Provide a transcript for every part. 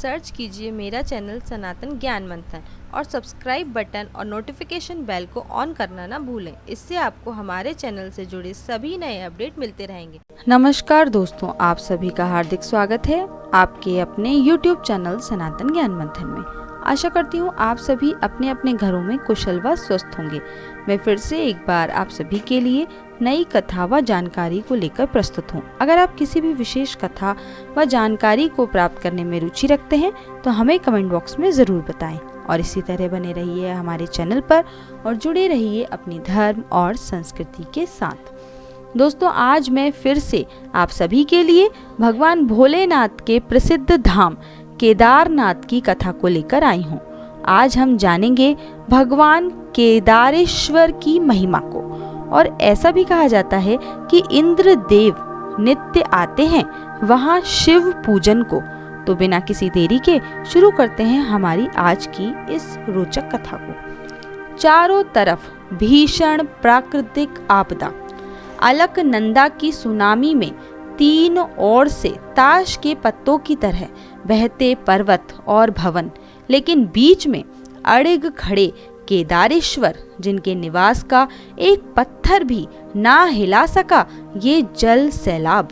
Search कीजिए मेरा channel सनातन ज्ञान मंथन और सब्सक्राइब बटन और नोटिफिकेशन बेल को ऑन करना ना भूलें। इससे आपको हमारे चैनल से जुड़े सभी नए अपडेट मिलते रहेंगे। नमस्कार दोस्तों, आप सभी का हार्दिक स्वागत है आपके अपने YouTube चैनल सनातन ज्ञान मंथन में। आशा करती हूँ आप सभी अपने अपने घरों में कुशल व स्वस्थ होंगे। मैं फिर से एक बार आप सभी के लिए नई कथा व जानकारी को लेकर प्रस्तुत हूँ। अगर आप किसी भी विशेष कथा व जानकारी को प्राप्त करने में रुचि रखते हैं तो हमें कमेंट बॉक्स में ज़रूर बताएं और इसी तरह बने रहिए हमारे चैनल पर और जुड़े रहिए अपनी धर्म और संस्कृति के साथ। दोस्तों, आज मैं फिर से आप सभी के लिए भगवान भोलेनाथ के प्रसिद्ध धाम केदारनाथ की कथा को लेकर आई हूँ। आज हम जानेंगे भगवान केदारेश्वर की महिमा को। और ऐसा भी कहा जाता है कि इंद्र देव नित्य आते हैं वहाँ शिव पूजन को। तो बिना किसी देरी के शुरू करते हैं हमारी आज की इस रोचक कथा को। चारों तरफ भीषण प्राकृतिक आपदा, अलकनंदा की सुनामी में तीन ओर से ताश के पत्तों की तरह बहते पर्वत और भवन, लेकिन बीच में अड़िग खड़े केदारेश्वर, जिनके निवास का एक पत्थर भी ना हिला सका ये जल सैलाब।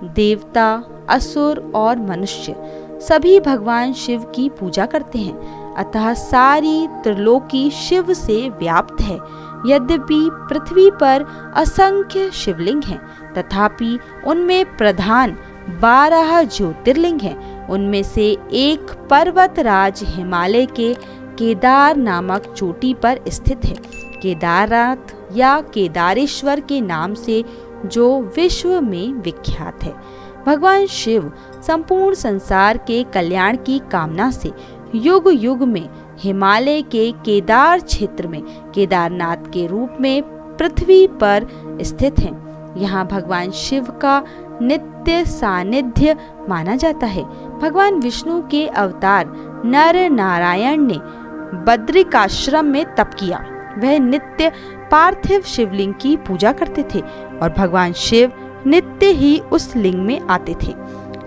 देवता, असुर और मनुष्य सभी भगवान शिव की पूजा करते हैं, अतः सारी त्रिलोकी शिव से व्याप्त है। यद्यपि पृथ्वी पर असंख्य शिवलिंग हैं, तथापि उनमें प्रधान 12 ज्योतिर्लिंग हैं। उनमें से एक पर्वतराज हिमालय के केदार नामक चोटी पर स्थित है। केदारनाथ या केदारेश्वर के नाम से जो विश्व में विख्यात है। भगवान शिव संपूर्ण संसार के कल्याण की कामना से युग युग में हिमालय के केदार क्षेत्र में केदारनाथ के रूप में पृथ्वी पर स्थित हैं। यहाँ भगवान शिव का नित्य सानिध्य माना जाता है। भगवान विष्णु के अवतार नर नारायण ने बद्रिकाश्रम में तप किया। वह नित्य पार्थिव शिवलिंग की पूजा करते थे और भगवान शिव नित्य ही उस लिंग में आते थे।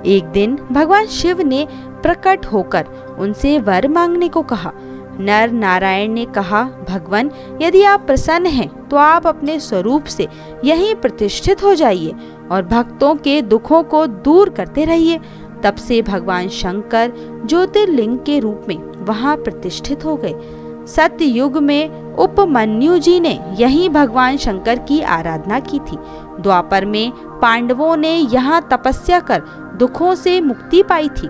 एक दिन भगवान शिव ने प्रकट होकर उनसे वर मांगने को कहा। नर नारायण ने कहा, भगवान, यदि आप प्रसन्न हैं तो आप अपने स्वरूप से यहीं प्रतिष्ठित हो जाइए और भक्तों के दुखों को दूर करते रहिए। तब से भगवान शंकर ज्योतिर्लिंग के रूप में वहां प्रतिष्ठित हो गए। सत्य युग में उपमन्यु जी ने यहीं भगवान शंकर की आराधना की थी। द्वापर में पांडवों ने यहाँ तपस्या कर दुखों से मुक्ति पाई थी।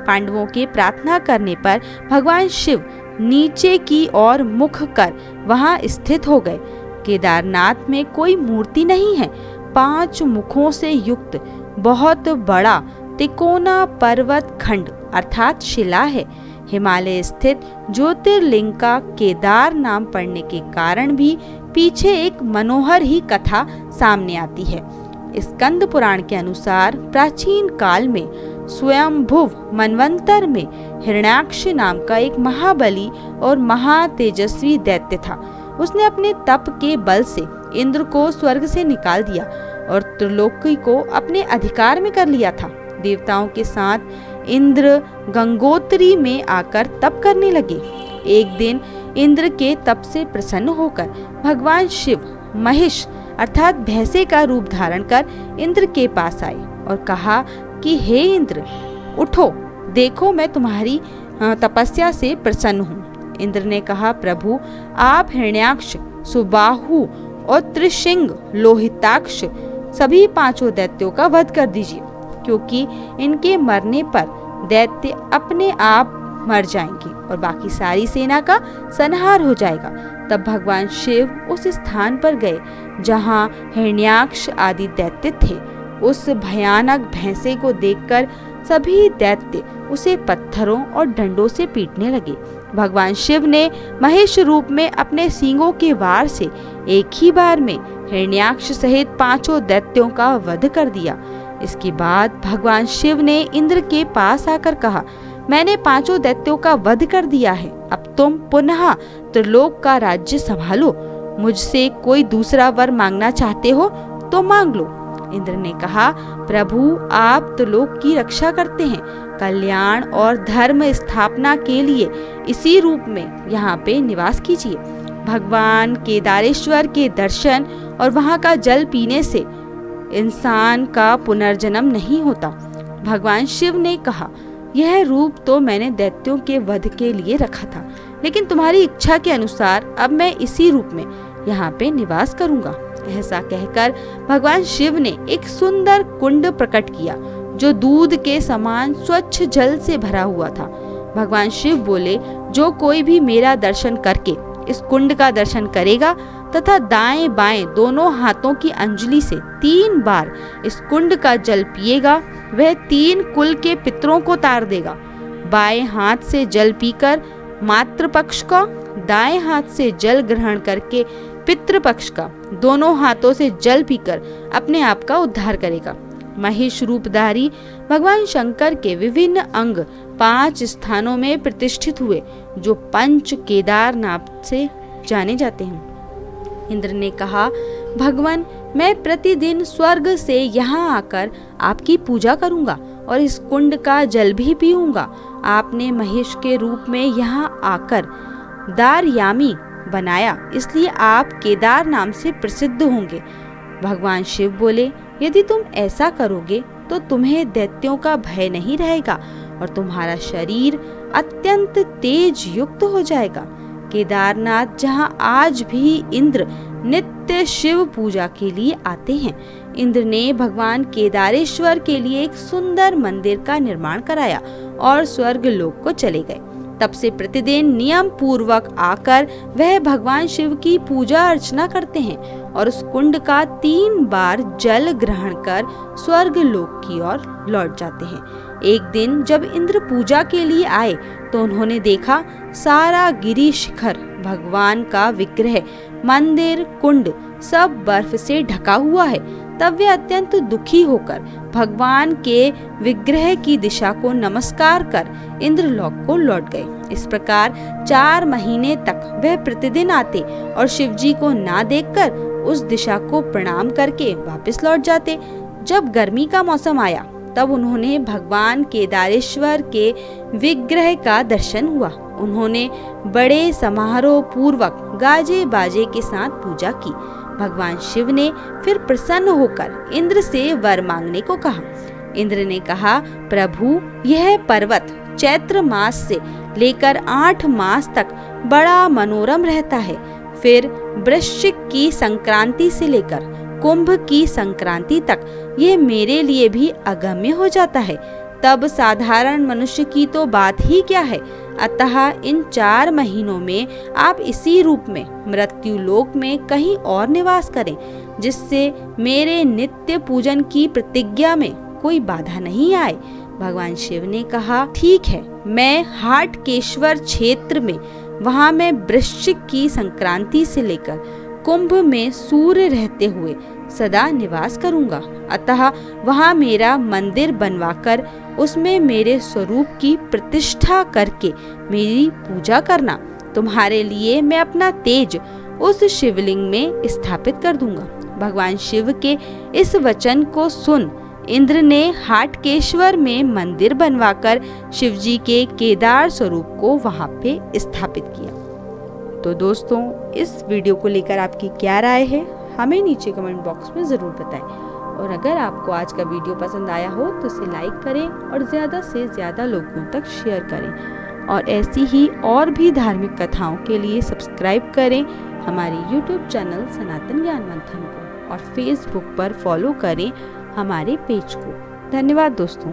पांडवों के प्रार्थना करने पर भगवान शिव नीचे की ओर मुख कर वहां स्थित हो गए। केदारनाथ में कोई मूर्ति नहीं है। 5 मुखों से युक्त बहुत बड़ा तिकोना पर्वत खंड अर्थात शिला है। हिमालय स्थित ज्योतिर्लिंग का केदार नाम पड़ने के कारण भी पीछे एक मनोहर ही कथा सामने आती है। स्कंद पुराण के अनुसार प्राचीन काल में स्वयंभुव मनवंतर में हिरण्याक्ष नाम का एक महाबली और महातेजस्वी दैत्य था। उसने अपने तप के बल से इंद्र को स्वर्ग से निकाल दिया और त्रिलोकी को अपने अधिकार में कर लिया था। देवताओं के साथ इंद्र गंगोत्री में आकर तप करने लगे। एक दिन इंद्र के तप से प्रसन्न होकर भगवान शिव महिष अर्थात भैंसे का रूप धारण कर इंद्र के पास आए और कहा कि हे इंद्र, उठो, देखो मैं तुम्हारी तपस्या से प्रसन्न हूँ। इंद्र ने कहा, प्रभु, आप हिरण्याक्ष, सुबाहु और त्रिशिंग लोहिताक्ष सभी 5 दैत्यों का वध कर दीजिए, क्योंकि इनके मरने पर दैत्य अपने आप मर जाएंगे और बाकी सारी सेना का संहार हो जाएगा। तब भगवान शिव उस स्थान पर गए जहाँ हिरण्याक्ष आदि दैत्य थे। उस भयानक भैंसे को देखकर सभी दैत्य उसे पत्थरों और डंडों से पीटने लगे। भगवान शिव ने महेश रूप में अपने सींगों के वार से एक ही बार में हिरण्याक्ष सहित 5 दैत्यों का वध कर दिया। इसके बाद भगवान शिव ने इंद्र के पास आकर कहा, मैंने 5 दैत्यों का वध कर दिया है। अब तुम पुनः त्रिलोक का राज्य संभालो। मुझसे कोई दूसरा वर मांगना चाहते हो तो मांग लो। इंद्र ने कहा, प्रभु आप तो लोक की रक्षा करते हैं, कल्याण और धर्म स्थापना के लिए इसी रूप में यहाँ पे निवास कीजिए। भगवान केदारेश्वर के दर्शन और वहाँ का जल पीने से इंसान का पुनर्जन्म नहीं होता। भगवान शिव ने कहा, यह रूप तो मैंने दैत्यों के वध के लिए रखा था, लेकिन तुम्हारी इच्छा के अनुसार अब मैं इसी रूप में यहाँ पे निवास करूंगा। ऐसा कहकर भगवान शिव ने एक सुंदर कुंड प्रकट किया जो दूध के समान स्वच्छ जल से भरा हुआ था। भगवान शिव बोले, जो कोई भी मेरा दर्शन करके इस कुंड का दर्शन करेगा तथा दाएं बाएं दोनों हाथों की अंजलि से 3 बार इस कुंड का जल पिएगा, वह 3 कुल के पितरों को तार देगा। बाएं हाथ से जल पीकर मातृपक्ष का, दाएं हाथ से जल ग्रहण करके पितृपक्ष का, दोनों हाथों से जल पीकर अपने आप का उद्धार करेगा। महेश रूपधारी भगवान शंकर के विभिन्न अंग 5 स्थानों में प्रतिष्ठित हुए जो पंच केदार नाम से जाने जाते हैं। इंद्र ने कहा, भगवान मैं प्रतिदिन स्वर्ग से यहाँ आकर आपकी पूजा करूंगा और इस कुंड का जल भी पीऊंगा। आपने महेश के रूप में यहाँ आकर दारयामी बनाया, इसलिए आप केदार नाम से प्रसिद्ध होंगे। भगवान शिव बोले, यदि तुम ऐसा करोगे तो तुम्हें दैत्यों का भय नहीं रहेगा और तुम्हारा शरीर अत्यंत तेज युक्त हो जाएगा। केदारनाथ जहाँ आज भी इंद्र नित्य शिव पूजा के लिए आते हैं। इंद्र ने भगवान केदारेश्वर के लिए एक सुंदर मंदिर का निर्माण कराया और स्वर्ग लोक को चले गए। तब से प्रतिदिन नियम पूर्वक आकर वह भगवान शिव की पूजा अर्चना करते हैं और उस कुंड का 3 बार जल ग्रहण कर स्वर्ग लोक की ओर लौट जाते हैं। एक दिन जब इंद्र पूजा के लिए आए तो उन्होंने देखा सारा गिरी शिखर, भगवान का विग्रह, मंदिर, कुंड सब बर्फ से ढका हुआ है। तब वे अत्यंत दुखी होकर भगवान के विग्रह की दिशा को नमस्कार कर इंद्रलोक को लौट गए। इस प्रकार 4 महीने तक वह प्रतिदिन आते और शिवजी को ना देखकर उस दिशा को प्रणाम करके वापस लौट जाते। जब गर्मी का मौसम आया तब उन्होंने भगवान केदारेश्वर के विग्रह का दर्शन हुआ। उन्होंने बड़े समारोह पूर्वक गाजे बाजे के साथ पूजा की। भगवान शिव ने फिर प्रसन्न होकर इंद्र से वर मांगने को कहा। इंद्र ने कहा, प्रभु यह पर्वत चैत्र मास से लेकर 8 मास तक बड़ा मनोरम रहता है। फिर वृश्चिक की संक्रांति से लेकर कुंभ की संक्रांति तक ये मेरे लिए भी अगम्य हो जाता है। तब साधारण मनुष्य की तो बात ही क्या है। अतः इन 4 महीनों में आप इसी रूप में मृत्यु लोक में कहीं और निवास करें, जिससे मेरे नित्य पूजन की प्रतिज्ञा में कोई बाधा नहीं आए। भगवान शिव ने कहा, ठीक है, मैं हाटकेश्वर क्षेत्र में, वहाँ मैं वृश्चिक की संक्रांति से लेकर कुंभ में सूर्य रहते हुए सदा निवास करूंगा। अतः वहाँ मेरा मंदिर बनवाकर उसमें मेरे स्वरूप की प्रतिष्ठा करके मेरी पूजा करना। तुम्हारे लिए मैं अपना तेज उस शिवलिंग में स्थापित कर दूंगा। भगवान शिव के इस वचन को सुन इंद्र ने हाटकेश्वर में मंदिर बनवाकर शिवजी के केदार स्वरूप को वहां पे स्थापित किया। तो दोस्तों, इस वीडियो को लेकर आपकी क्या राय है, हमें नीचे कमेंट बॉक्स में ज़रूर बताएं। और अगर आपको आज का वीडियो पसंद आया हो तो इसे लाइक करें और ज़्यादा से ज़्यादा लोगों तक शेयर करें। और ऐसी ही और भी धार्मिक कथाओं के लिए सब्सक्राइब करें हमारे YouTube चैनल सनातन ज्ञान मंथन को और Facebook पर फॉलो करें हमारे पेज को। धन्यवाद दोस्तों।